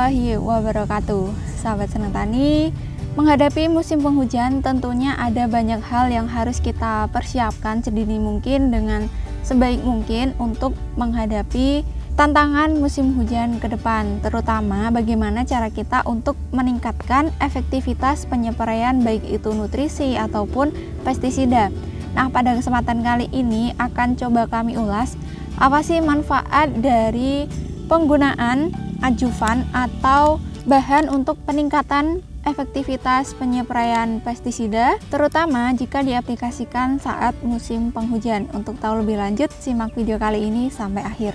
warahmatullahi wabarakatuh. Sahabat Senang Tani, menghadapi musim penghujan tentunya ada banyak hal yang harus kita persiapkan sedini mungkin dengan sebaik mungkin untuk menghadapi tantangan musim hujan ke depan, terutama bagaimana cara kita untuk meningkatkan efektivitas penyepaian baik itu nutrisi ataupun pestisida. Nah, pada kesempatan kali ini akan coba kami ulas apa sih manfaat dari penggunaan adjuvan atau bahan untuk peningkatan efektivitas penyepaian pestisida, terutama jika diaplikasikan saat musim penghujan. Untuk tahu lebih lanjut, simak video kali ini sampai akhir.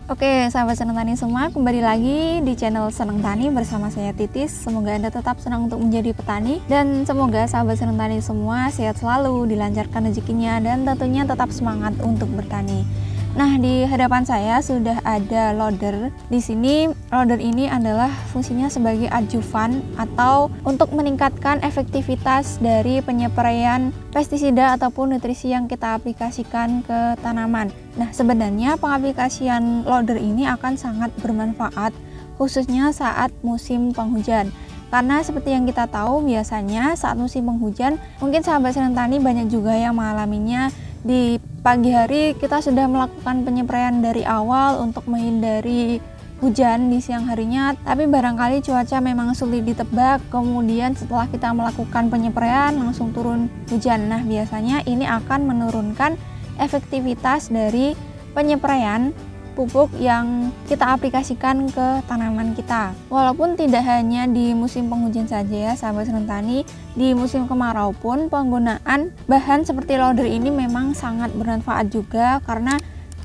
Oke, sahabat Senang Tani semua, kembali lagi di channel Senang Tani bersama saya Titis. Semoga Anda tetap senang untuk menjadi petani, dan semoga sahabat Senang Tani semua sehat selalu, dilancarkan rezekinya, dan tentunya tetap semangat untuk bertani. Nah, di hadapan saya sudah ada loader. Di sini loader ini adalah fungsinya sebagai adjuvan atau untuk meningkatkan efektivitas dari penyepaian pestisida ataupun nutrisi yang kita aplikasikan ke tanaman. Nah, sebenarnya pengaplikasian loader ini akan sangat bermanfaat khususnya saat musim penghujan. Karena seperti yang kita tahu, biasanya saat musim penghujan mungkin sahabat Senang Tani banyak juga yang mengalaminya. Di pagi hari kita sudah melakukan penyepaian dari awal untuk menghindari hujan di siang harinya, tapi barangkali cuaca memang sulit ditebak, kemudian setelah kita melakukan penyepaian langsung turun hujan. Nah, biasanya ini akan menurunkan efektivitas dari penyepaian pupuk yang kita aplikasikan ke tanaman kita. Walaupun tidak hanya di musim penghujan saja ya sahabat Senang Tani, di musim kemarau pun penggunaan bahan seperti loader ini memang sangat bermanfaat juga, karena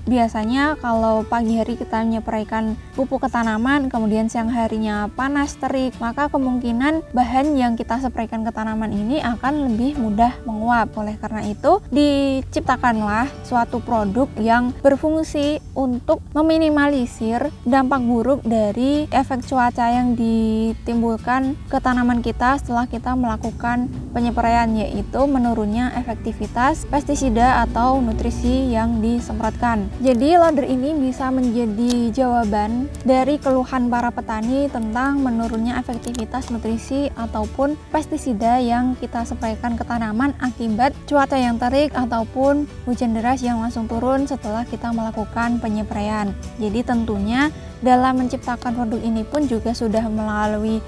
biasanya kalau pagi hari kita menyepaikan pupuk ke tanaman, kemudian siang harinya panas terik, maka kemungkinan bahan yang kita spraykan ke tanaman ini akan lebih mudah menguap. Oleh karena itu, diciptakanlah suatu produk yang berfungsi untuk meminimalisir dampak buruk dari efek cuaca yang ditimbulkan ke tanaman kita setelah kita melakukan penyepaian, yaitu menurunnya efektivitas pestisida atau nutrisi yang disemprotkan. Jadi loader ini bisa menjadi jawaban dari keluhan para petani tentang menurunnya efektivitas nutrisi ataupun pestisida yang kita spraykan ke tanaman akibat cuaca yang terik ataupun hujan deras yang langsung turun setelah kita melakukan penyepaian. Jadi tentunya dalam menciptakan produk ini pun juga sudah melalui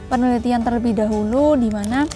penelitian terlebih dahulu, di mana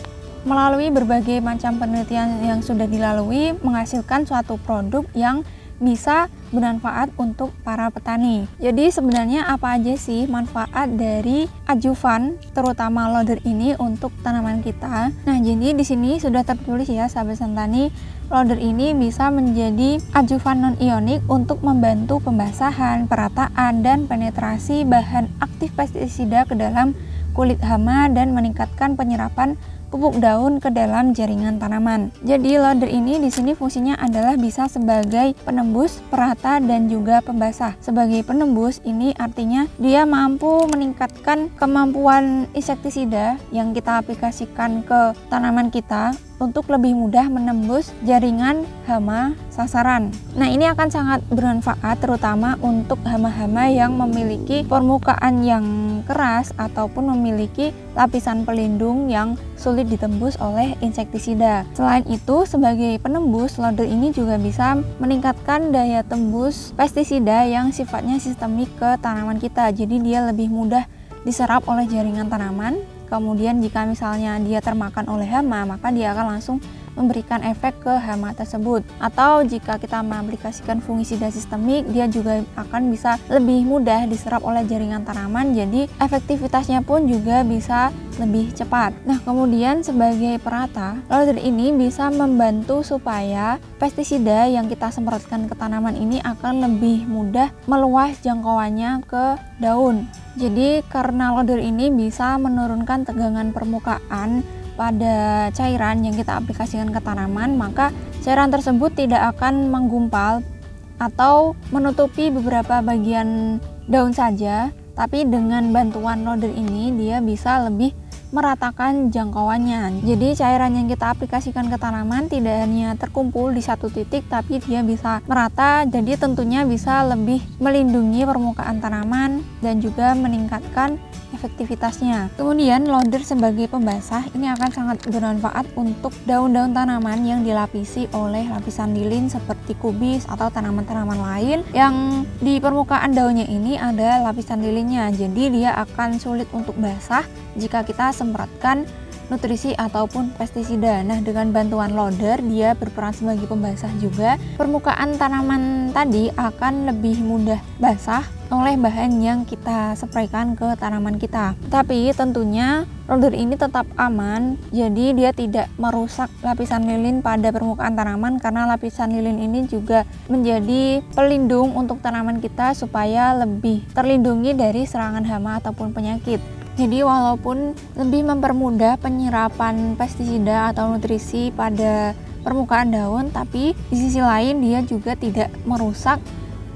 melalui berbagai macam penelitian yang sudah dilalui menghasilkan suatu produk yang bisa bermanfaat untuk para petani. Jadi sebenarnya apa aja sih manfaat dari adjuvan terutama loader ini untuk tanaman kita? Nah, jadi di sini sudah tertulis ya sahabat Senang Tani, loader ini bisa menjadi adjuvan non-ionik untuk membantu pembasahan, perataan, dan penetrasi bahan aktif pestisida ke dalam kulit hama dan meningkatkan penyerapan pupuk daun ke dalam jaringan tanaman. Jadi loader ini di sini fungsinya adalah bisa sebagai penembus, perata, dan juga pembasah. Sebagai penembus ini artinya dia mampu meningkatkan kemampuan insektisida yang kita aplikasikan ke tanaman kita untuk lebih mudah menembus jaringan hama sasaran. Nah, ini akan sangat bermanfaat terutama untuk hama-hama yang memiliki permukaan yang keras ataupun memiliki lapisan pelindung yang sulit ditembus oleh insektisida. Selain itu, sebagai penembus, loader ini juga bisa meningkatkan daya tembus pestisida yang sifatnya sistemik ke tanaman kita. Jadi dia lebih mudah diserap oleh jaringan tanaman. Kemudian jika misalnya dia termakan oleh hama, maka dia akan langsung memberikan efek ke hama tersebut. Atau jika kita mengaplikasikan fungisida sistemik, dia juga akan bisa lebih mudah diserap oleh jaringan tanaman, jadi efektivitasnya pun juga bisa lebih cepat. Nah, kemudian sebagai perata, loader ini bisa membantu supaya pestisida yang kita semprotkan ke tanaman ini akan lebih mudah meluas jangkauannya ke daun. Jadi karena loader ini bisa menurunkan tegangan permukaan pada cairan yang kita aplikasikan ke tanaman, maka cairan tersebut tidak akan menggumpal atau menutupi beberapa bagian daun saja, tapi dengan bantuan loader ini dia bisa lebih meratakan jangkauannya. Jadi cairan yang kita aplikasikan ke tanaman tidak hanya terkumpul di satu titik, tapi dia bisa merata, jadi tentunya bisa lebih melindungi permukaan tanaman dan juga meningkatkan efektivitasnya. Kemudian loader sebagai pembasah ini akan sangat bermanfaat untuk daun-daun tanaman yang dilapisi oleh lapisan lilin seperti kubis atau tanaman-tanaman lain yang di permukaan daunnya ini ada lapisan lilinnya. Jadi dia akan sulit untuk basah jika kita semprotkan nutrisi ataupun pestisida. Nah, dengan bantuan loader dia berperan sebagai pembasah juga. Permukaan tanaman tadi akan lebih mudah basah oleh bahan yang kita spraykan ke tanaman kita. Tapi tentunya loader ini tetap aman, jadi dia tidak merusak lapisan lilin pada permukaan tanaman, karena lapisan lilin ini juga menjadi pelindung untuk tanaman kita supaya lebih terlindungi dari serangan hama ataupun penyakit. Jadi walaupun lebih mempermudah penyerapan pestisida atau nutrisi pada permukaan daun, tapi di sisi lain dia juga tidak merusak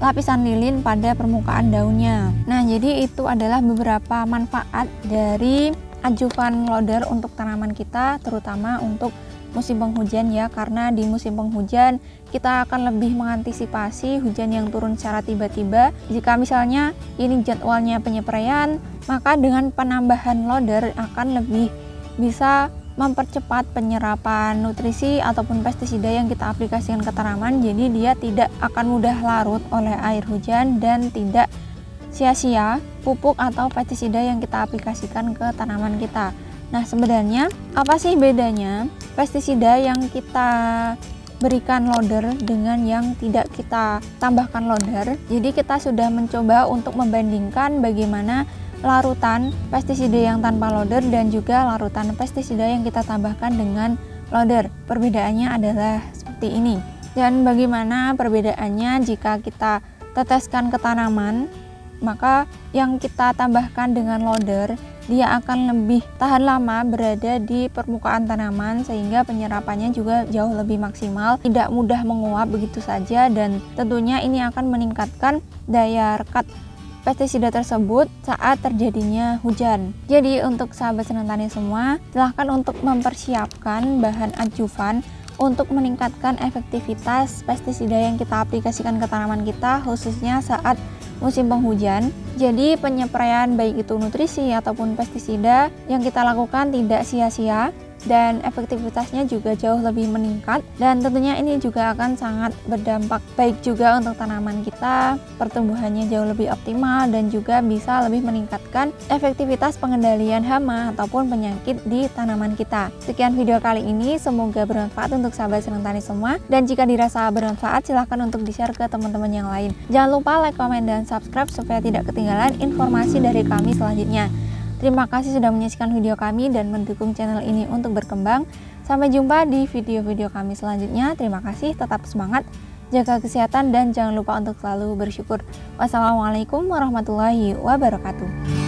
lapisan lilin pada permukaan daunnya. Nah, jadi itu adalah beberapa manfaat dari adjuvan loader untuk tanaman kita, terutama untuk musim penghujan ya, karena di musim penghujan kita akan lebih mengantisipasi hujan yang turun secara tiba-tiba. Jika misalnya ini jadwalnya penyepraian, maka dengan penambahan loader akan lebih bisa mempercepat penyerapan nutrisi ataupun pestisida yang kita aplikasikan ke tanaman. Jadi dia tidak akan mudah larut oleh air hujan dan tidak sia-sia pupuk atau pestisida yang kita aplikasikan ke tanaman kita. Nah, sebenarnya apa sih bedanya pestisida yang kita berikan loader dengan yang tidak kita tambahkan loader? Jadi kita sudah mencoba untuk membandingkan bagaimana larutan pestisida yang tanpa loader dan juga larutan pestisida yang kita tambahkan dengan loader. Perbedaannya adalah seperti ini. Dan bagaimana perbedaannya jika kita teteskan ke tanaman, maka yang kita tambahkan dengan loader dia akan lebih tahan lama berada di permukaan tanaman, sehingga penyerapannya juga jauh lebih maksimal, tidak mudah menguap begitu saja, dan tentunya ini akan meningkatkan daya rekat pestisida tersebut saat terjadinya hujan. Jadi untuk sahabat Senang Tani semua, silahkan untuk mempersiapkan bahan adjuvan untuk meningkatkan efektivitas pestisida yang kita aplikasikan ke tanaman kita, khususnya saat musim penghujan. Jadi penyepraian baik itu nutrisi ataupun pestisida yang kita lakukan tidak sia-sia dan efektivitasnya juga jauh lebih meningkat, dan tentunya ini juga akan sangat berdampak baik juga untuk tanaman kita, pertumbuhannya jauh lebih optimal dan juga bisa lebih meningkatkan efektivitas pengendalian hama ataupun penyakit di tanaman kita. Sekian video kali ini, semoga bermanfaat untuk sahabat Senang Tani semua, dan jika dirasa bermanfaat silahkan untuk di-share ke teman-teman yang lain. Jangan lupa like, komen, dan subscribe supaya tidak ketinggalan informasi dari kami selanjutnya. Terima kasih sudah menyaksikan video kami dan mendukung channel ini untuk berkembang. Sampai jumpa di video-video kami selanjutnya. Terima kasih, tetap semangat, jaga kesehatan, dan jangan lupa untuk selalu bersyukur. Wassalamualaikum warahmatullahi wabarakatuh.